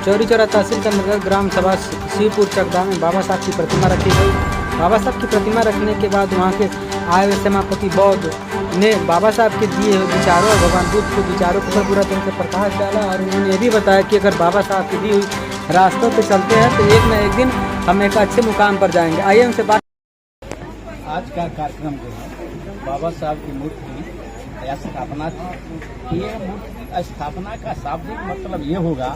चौरी चौरा तहसील के अंतर्गत ग्राम सभा शिवपुर चकदा में बाबा साहब की प्रतिमा रखी गई। बाबा साहब की प्रतिमा रखने के बाद वहां के आए हुए सेनापति बौद्ध ने बाबा साहब के दिए हुए विचारों और भगवान बुद्ध के विचारों पर पूरा तरह से प्रकाश डाला और उन्होंने ये भी बताया कि अगर बाबा साहब की दी हुई रास्तों पर चलते हैं तो एक न एक दिन हम एक अच्छे मुकाम पर जाएंगे। आइए उनसे बात। आज का कार्यक्रम जो है बाबा साहब की मूर्ति स्थापना की। ये मूर्ति की स्थापना का शाब्दिक मतलब ये होगा,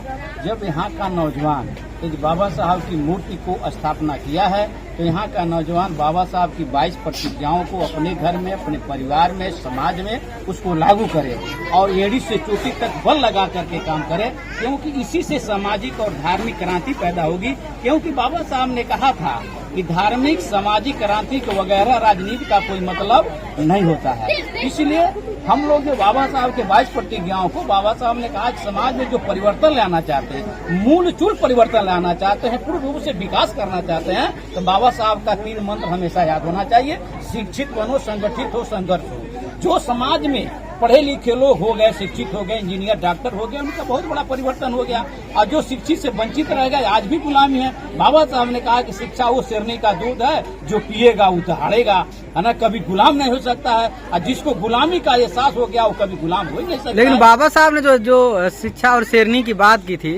जब यहाँ का नौजवान इस बाबा साहब की मूर्ति को स्थापना किया है तो यहाँ का नौजवान बाबा साहब की 22 प्रतिज्ञाओं को अपने घर में, अपने परिवार में, समाज में उसको लागू करे और एड़ी से चोटी तक बल लगा करके काम करे, क्योंकि इसी से सामाजिक और धार्मिक क्रांति पैदा होगी। क्योंकि बाबा साहब ने कहा था कि धार्मिक, सामाजिक क्रांति के वगैरह राजनीति का कोई मतलब नहीं होता है। इसलिए हम लोग जो बाबा साहब के 22 प्रतिज्ञाओं को, बाबा साहब ने कहा कि समाज में जो परिवर्तन लाना चाहते हैं, मूल चूल परिवर्तन लाना चाहते हैं, पूर्ण रूप से विकास करना चाहते हैं, तो बाबा साहब का 3 मंत्र हमेशा याद होना चाहिए। शिक्षित बनो, संगठित हो, संघर्ष हो। जो समाज में पढ़े लिखे लोग हो गए, शिक्षित हो गए, इंजीनियर, डॉक्टर हो गए, उनका बहुत बड़ा परिवर्तन हो गया। और जो शिक्षित से वंचित रह गए आज भी गुलामी है। बाबा साहब ने कहा कि शिक्षा वो शेरनी का दूध है, जो पिएगा वो दहाड़ेगा, है ना, कभी गुलाम नहीं हो सकता है। और जिसको गुलामी का एहसास हो गया वो कभी गुलाम हो ही नहीं सकता। लेकिन बाबा साहब ने जो शिक्षा और शेरनी की बात की थी,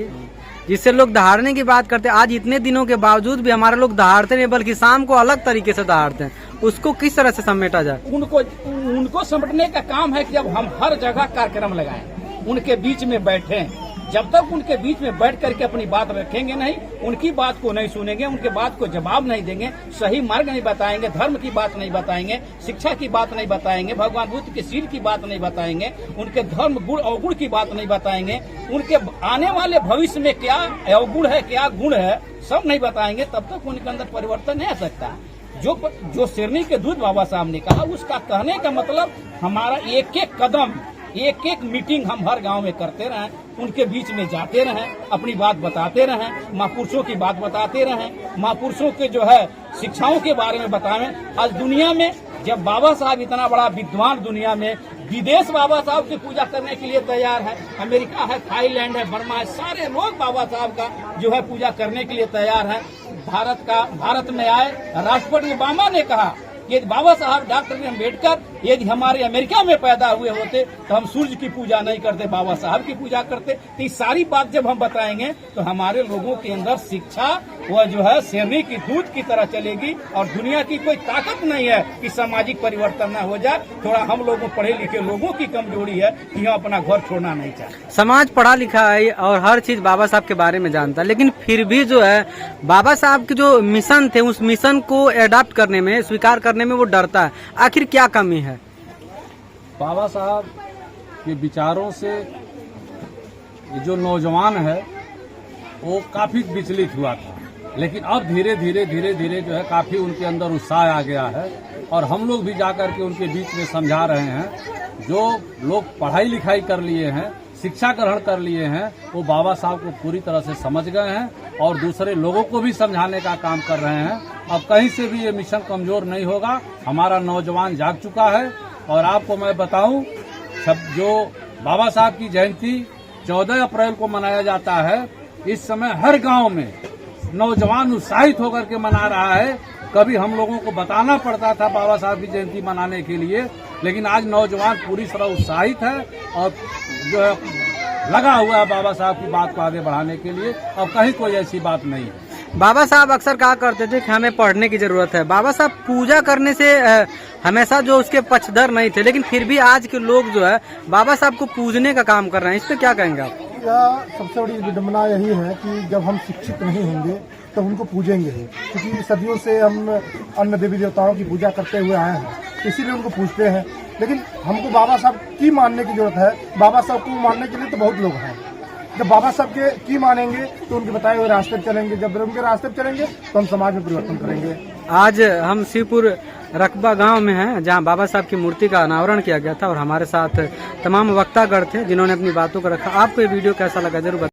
जिससे लोग दहाड़ने की बात करते, आज इतने दिनों के बावजूद भी हमारे लोग दहाड़ते नहीं, बल्कि शाम को अलग तरीके से दहाड़ते हैं। उसको किस तरह से समेटा जाए? उनको समेटने का काम है कि जब हम हर जगह कार्यक्रम लगाएं, उनके बीच में बैठें। जब तक उनके बीच में बैठ करके अपनी बात रखेंगे नहीं, उनकी बात को नहीं सुनेंगे, उनके बात को जवाब नहीं देंगे, सही मार्ग नहीं बताएंगे, धर्म की बात नहीं बताएंगे, शिक्षा की बात नहीं बताएंगे, भगवान बुद्ध के सील की बात नहीं बताएंगे, उनके धर्म गुण अवगुण की बात नहीं बताएंगे, उनके आने वाले भविष्य में क्या अवगुण है, क्या गुण है, सब नहीं बताएंगे, तब तक उनके अंदर परिवर्तन नहीं आ सकता। जो शेरनी के दूध बाबा साहब ने कहा, उसका कहने का मतलब हमारा एक एक कदम, एक एक मीटिंग हम हर गांव में करते रहें, उनके बीच में जाते रहें, अपनी बात बताते रहें, महापुरुषों की बात बताते रहें, महापुरुषों के जो है शिक्षाओं के बारे में बताएं। आज दुनिया में जब बाबा साहब इतना बड़ा विद्वान, दुनिया में विदेश बाबा साहब की पूजा करने के लिए तैयार है, अमेरिका है, थाईलैंड है, बर्मा है, सारे लोग बाबा साहब का जो है पूजा करने के लिए तैयार है। भारत में आए राष्ट्रपति ओबामा ने कहा कि बाबा साहब डॉक्टर अम्बेडकर यदि हमारे अमेरिका में पैदा हुए होते तो हम सूर्य की पूजा नहीं करते, बाबा साहब की पूजा करते। तो ये सारी बात जब हम बताएंगे तो हमारे लोगों के अंदर शिक्षा वह जो है शेरनी की दूध की तरह चलेगी और दुनिया की कोई ताकत नहीं है कि सामाजिक परिवर्तन न हो जाए। थोड़ा हम लोगों पढ़े लिखे लोगों की कमजोरी है कि हम अपना घर छोड़ना नहीं चाहते। समाज पढ़ा लिखा है और हर चीज बाबा साहब के बारे में जानता है, लेकिन फिर भी जो है बाबा साहब के जो मिशन थे, उस मिशन को अडॉप्ट करने में, स्वीकार करने में वो डरता है। आखिर क्या कमी है? बाबा साहब के विचारों से ये जो नौजवान है वो काफी विचलित हुआ था, लेकिन अब धीरे धीरे जो है काफी उनके अंदर उत्साह आ गया है और हम लोग भी जाकर के उनके बीच में समझा रहे हैं। जो लोग पढ़ाई लिखाई कर लिए हैं, शिक्षा ग्रहण कर लिए हैं, वो बाबा साहब को पूरी तरह से समझ गए हैं और दूसरे लोगों को भी समझाने का काम कर रहे हैं। अब कहीं से भी ये मिशन कमजोर नहीं होगा। हमारा नौजवान जाग चुका है और आपको मैं बताऊं, जो बाबा साहब की जयंती 14 अप्रैल को मनाया जाता है, इस समय हर गांव में नौजवान उत्साहित होकर के मना रहा है। कभी हम लोगों को बताना पड़ता था बाबा साहब की जयंती मनाने के लिए, लेकिन आज नौजवान पूरी तरह उत्साहित है और जो है लगा हुआ है बाबा साहब की बात को आगे बढ़ाने के लिए। अब कहीं कोई ऐसी बात नहीं है। बाबा साहब अक्सर कहा करते थे कि हमें पढ़ने की जरूरत है। बाबा साहब पूजा करने से हमेशा जो उसके पक्षधर नहीं थे, लेकिन फिर भी आज के लोग जो है बाबा साहब को पूजने का काम कर रहे हैं। इस पे क्या कहेंगे आप? सबसे बड़ी विडंबना यही है कि जब हम शिक्षित नहीं होंगे तो उनको पूजेंगे ही, क्योंकि सदियों से हम अन्य देवी देवताओं की पूजा करते हुए आए हैं, इसीलिए उनको पूजते हैं। लेकिन हमको बाबा साहब की मानने की जरूरत है। बाबा साहब को मानने के लिए तो बहुत लोग हैं। जब बाबा साहब के की मानेंगे तो उनके बताए हुए रास्ते पर चलेंगे, जब उनके रास्ते पर चलेंगे तो हम समाज में परिवर्तन करेंगे। आज हम शिवपुर रकबा गांव में हैं, जहां बाबा साहब की मूर्ति का अनावरण किया गया था और हमारे साथ तमाम वक्तागण थे जिन्होंने अपनी बातों को रखा। आपको ये वीडियो कैसा लगा जरूर